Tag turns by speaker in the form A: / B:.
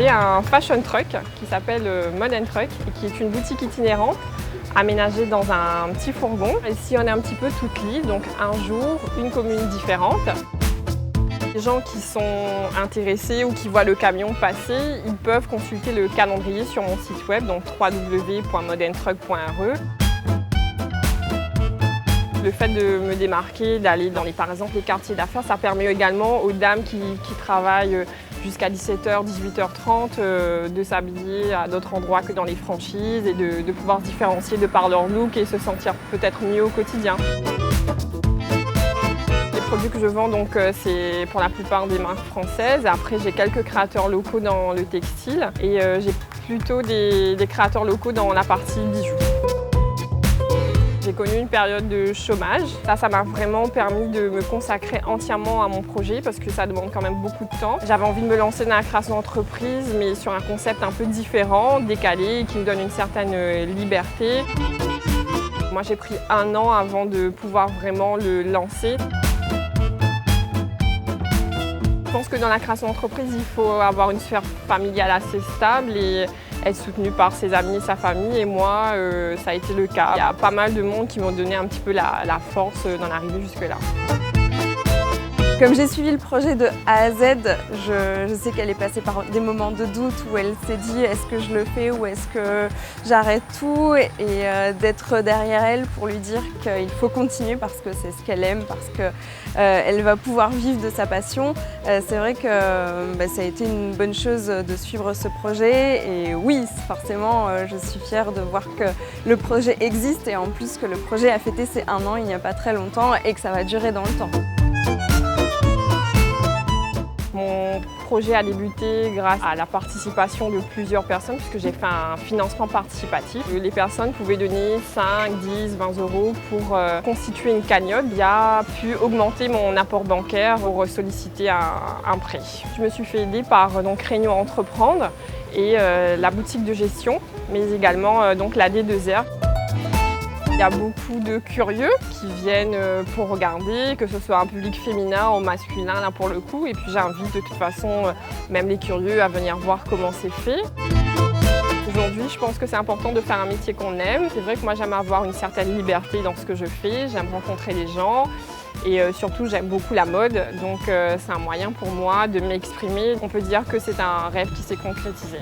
A: créé un fashion truck qui s'appelle Mode & Truck et qui est une boutique itinérante aménagée dans un petit fourgon. Ici, on est un petit peu toutes libres, donc un jour, une commune différente. Les gens qui sont intéressés ou qui voient le camion passer, ils peuvent consulter le calendrier sur mon site web, donc www.modeandtruck.re. Le fait de me démarquer, d'aller dans par exemple les quartiers d'affaires, ça permet également aux dames qui travaillent jusqu'à 17h, 18h30 de s'habiller à d'autres endroits que dans les franchises et de pouvoir se différencier de par leur look et se sentir peut-être mieux au quotidien. Les produits que je vends, c'est pour la plupart des marques françaises. Après, j'ai quelques créateurs locaux dans le textile et j'ai plutôt des créateurs locaux dans la partie bijoux. J'ai connu une période de chômage. Ça m'a vraiment permis de me consacrer entièrement à mon projet parce que ça demande quand même beaucoup de temps. J'avais envie de me lancer dans la création d'entreprise, mais sur un concept un peu différent, décalé, qui me donne une certaine liberté. Moi, j'ai pris 1 an avant de pouvoir vraiment le lancer. Je pense que dans la création d'entreprise, il faut avoir une sphère familiale assez stable et être soutenu par ses amis et sa famille. Et moi, ça a été le cas. Il y a pas mal de monde qui m'ont donné un petit peu la force d'en arriver jusque-là.
B: Comme j'ai suivi le projet de A à Z, je sais qu'elle est passée par des moments de doute où elle s'est dit est-ce que je le fais ou est-ce que j'arrête tout, et d'être derrière elle pour lui dire qu'il faut continuer parce que c'est ce qu'elle aime, parce qu'elle va pouvoir vivre de sa passion. C'est vrai que ça a été une bonne chose de suivre ce projet et oui, forcément je suis fière de voir que le projet existe et en plus que le projet a fêté ses 1 an il n'y a pas très longtemps et que ça va durer dans le temps.
A: Mon projet a débuté grâce à la participation de plusieurs personnes puisque j'ai fait un financement participatif. Les personnes pouvaient donner 5, 10, 20 € pour constituer une cagnotte. J'ai pu augmenter mon apport bancaire pour solliciter un prêt. Je me suis fait aider par Réunion Entreprendre et la boutique de gestion, mais également la D2R. Il y a beaucoup de curieux qui viennent pour regarder, que ce soit un public féminin ou masculin là pour le coup. Et puis j'invite de toute façon même les curieux à venir voir comment c'est fait. Aujourd'hui, je pense que c'est important de faire un métier qu'on aime. C'est vrai que moi j'aime avoir une certaine liberté dans ce que je fais, j'aime rencontrer les gens. Et surtout, j'aime beaucoup la mode, donc c'est un moyen pour moi de m'exprimer. On peut dire que c'est un rêve qui s'est concrétisé.